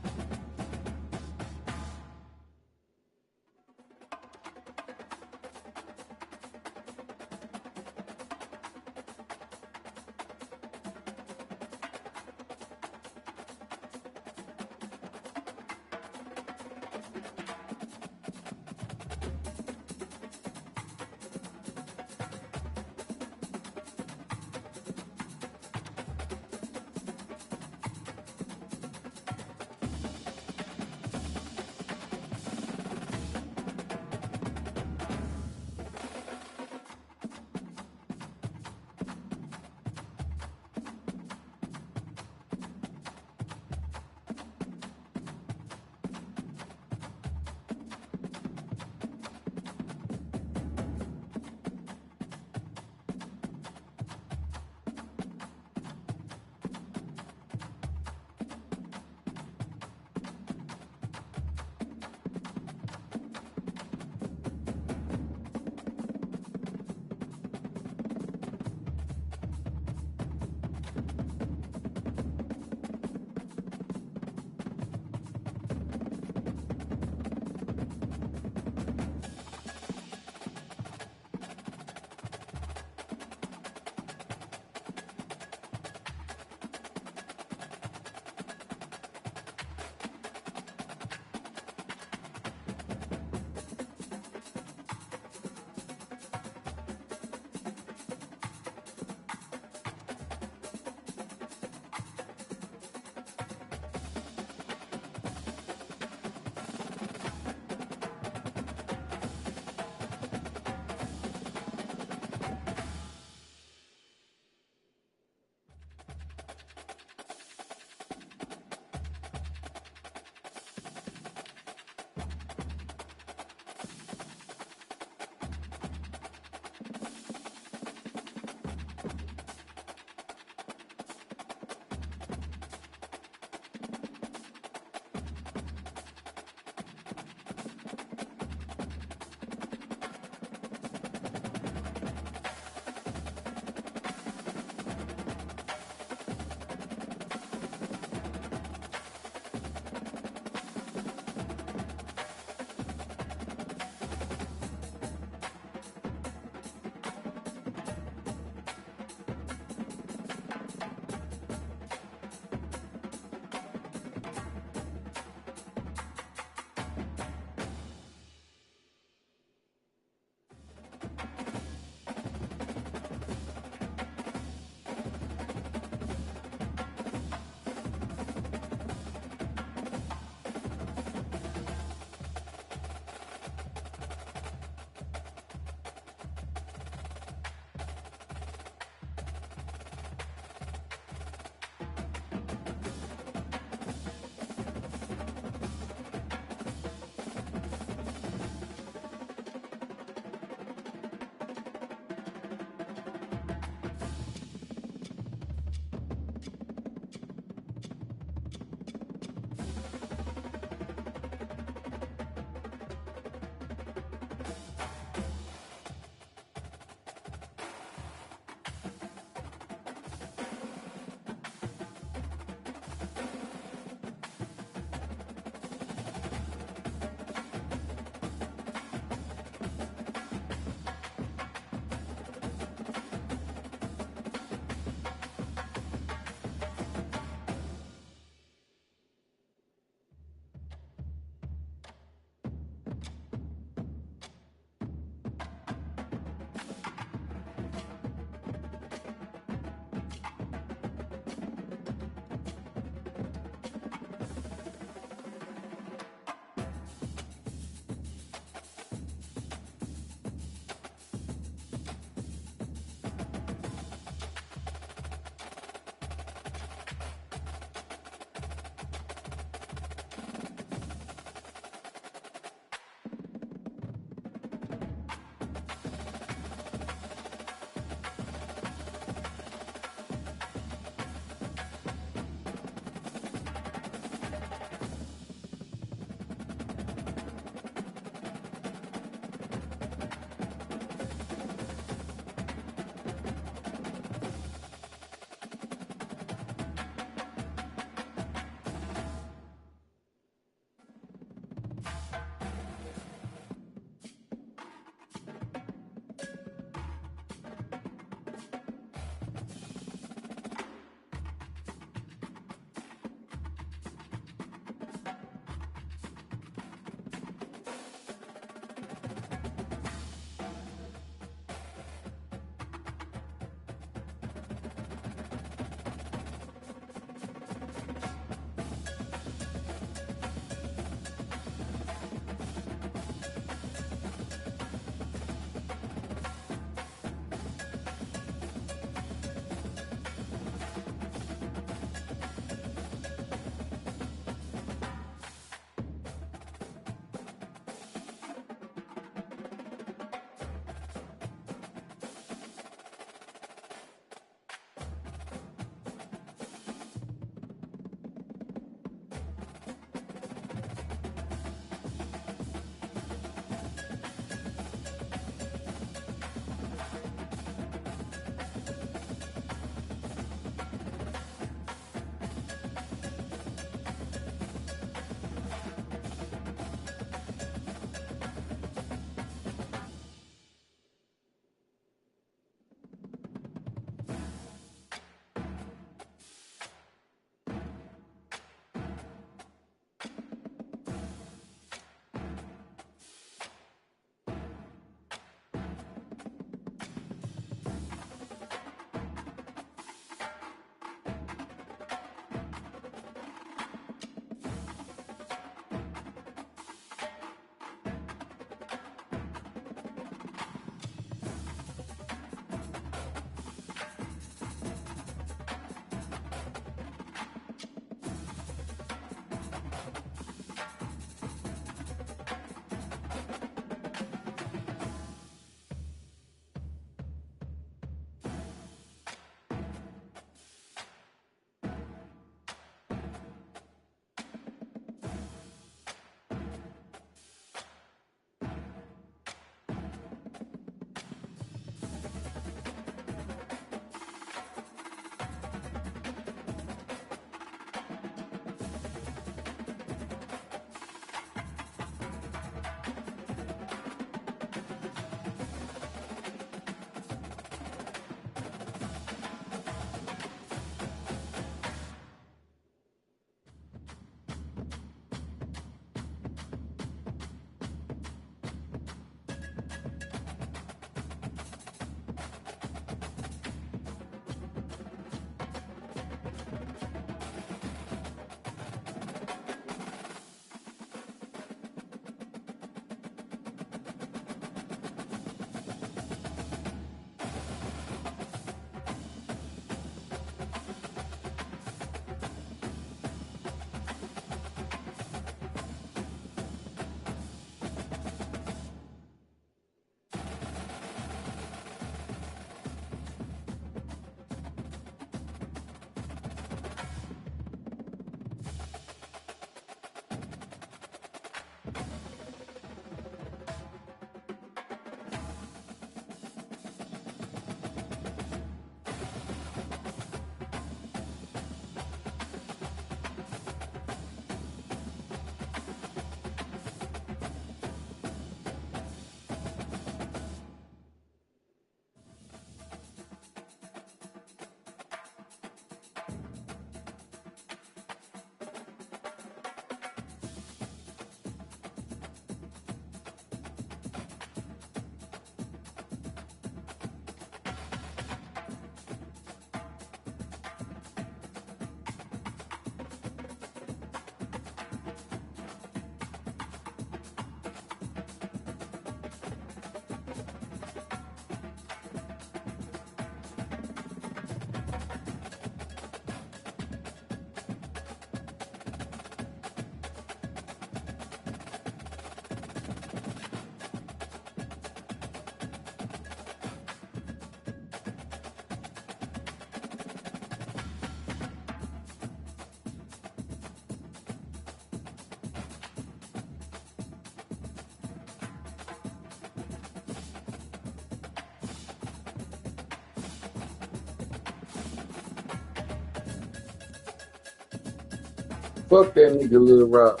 Fuck that nigga Lil Rock.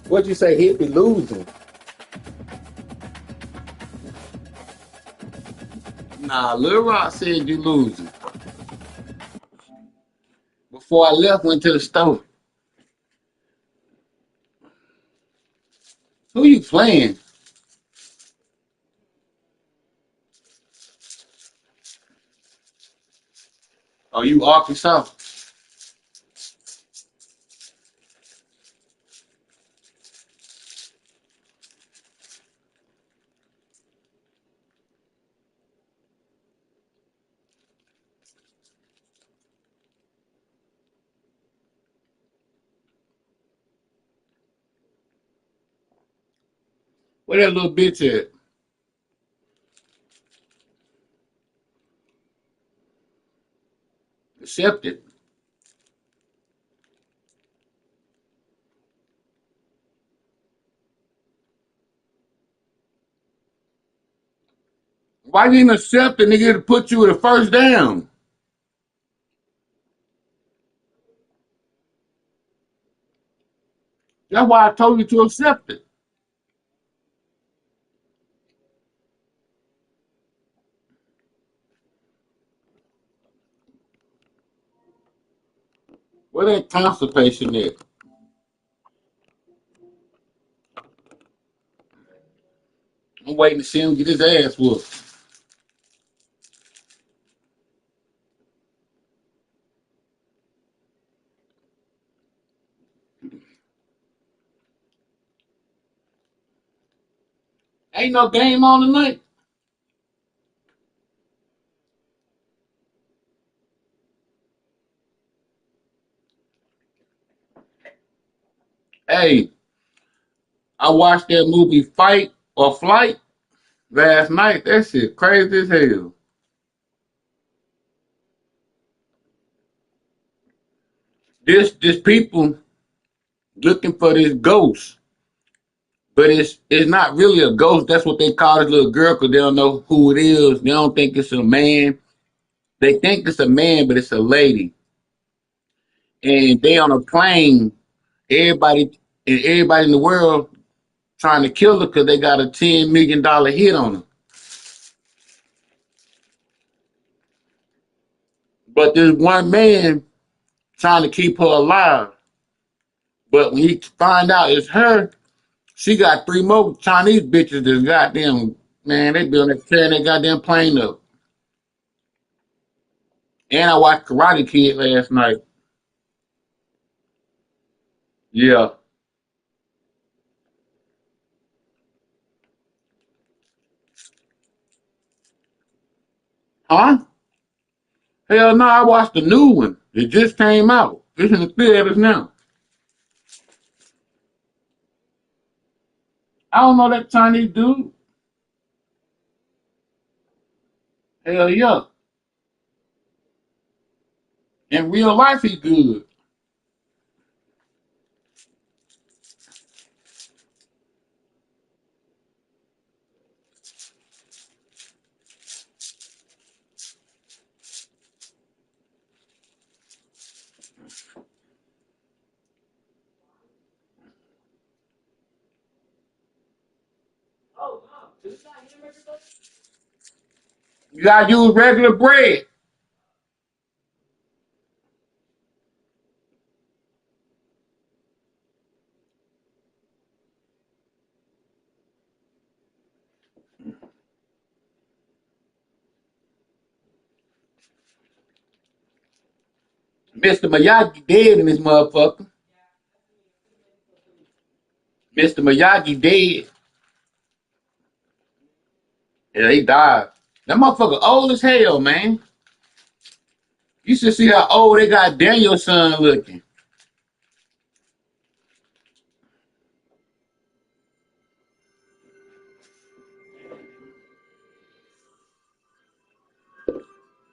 What'd you say? He'd be losing. Nah, Lil Rock said you losing. Before I left, went to the store. Who you playing? Oh, you Arkansas? Where that little bitch at? Accepted. Why you didn't accept the nigga to put you with a first down? That's why I told you to accept it. Where that constipation at? I'm waiting to see him get his ass whooped. Ain't no game on tonight. Hey, I watched that movie Fight or Flight last night. That shit crazy as hell. This people looking for this ghost, but it's not really a ghost. That's what they call this little girl because they don't know who it is. They don't think it's a man. They think it's a man, but it's a lady. And they on a plane. Everybody in the world trying to kill her because they got a $10 million hit on her. But there's one man trying to keep her alive. But when he find out it's her, she got three more Chinese bitches that's goddamn, man, they be on that tearing that goddamn plane up. And I watched Karate Kid last night. Yeah. Huh? Hell no, I watched the new one. It just came out. It's in the theaters now. I don't know that Chinese dude. Hell yeah. In real life, he good. You gotta use regular bread. Mr. Miyagi dead in this motherfucker. Mr. Miyagi dead. Yeah, he died. That motherfucker old as hell, man. You should see how old they got Daniel's son looking.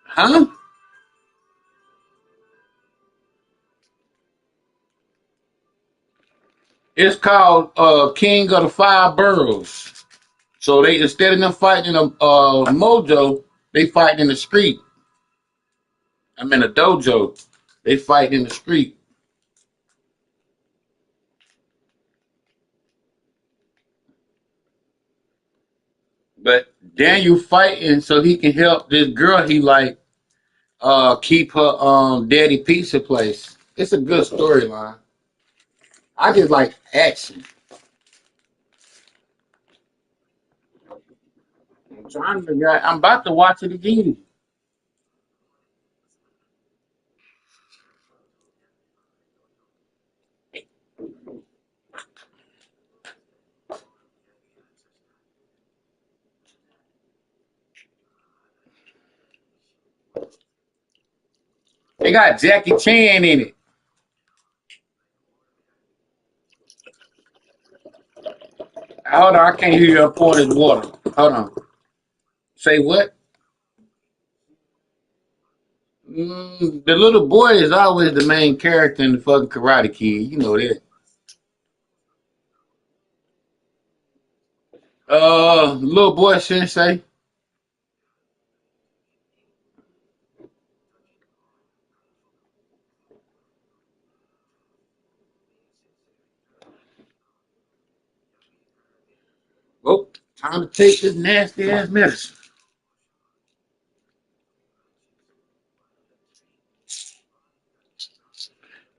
Huh? It's called King of the Five Boroughs. So they instead of them fighting in a mojo, they fighting in the street. I'm in a dojo. They fight in the street. But Daniel fighting so he can help this girl he like keep her daddy pizza place. It's a good storyline. I just like action. I'm about to watch it again. They got Jackie Chan in it. Hold on, I can't hear you pouring this water. Hold on. Say what? The little boy is always the main character in the fucking Karate Kid. You know that. Little boy sensei. Oh, time to take this nasty ass medicine.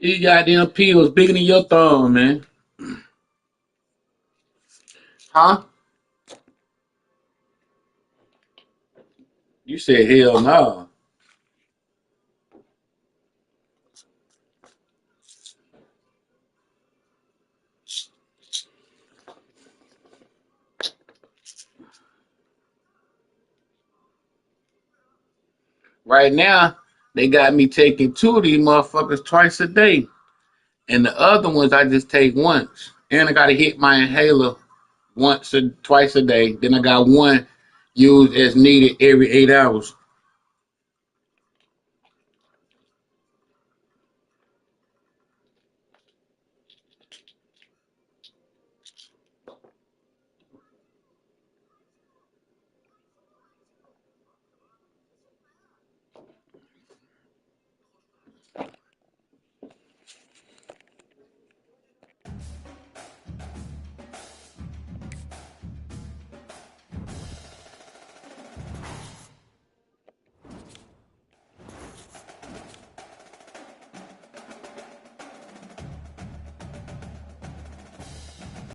These goddamn pills bigger than your thumb, man. Huh? You said hell no. Right now, they got me taking two of these motherfuckers twice a day. And the other ones I just take once. And I gotta hit my inhaler once or twice a day. Then I got one used as needed every 8 hours.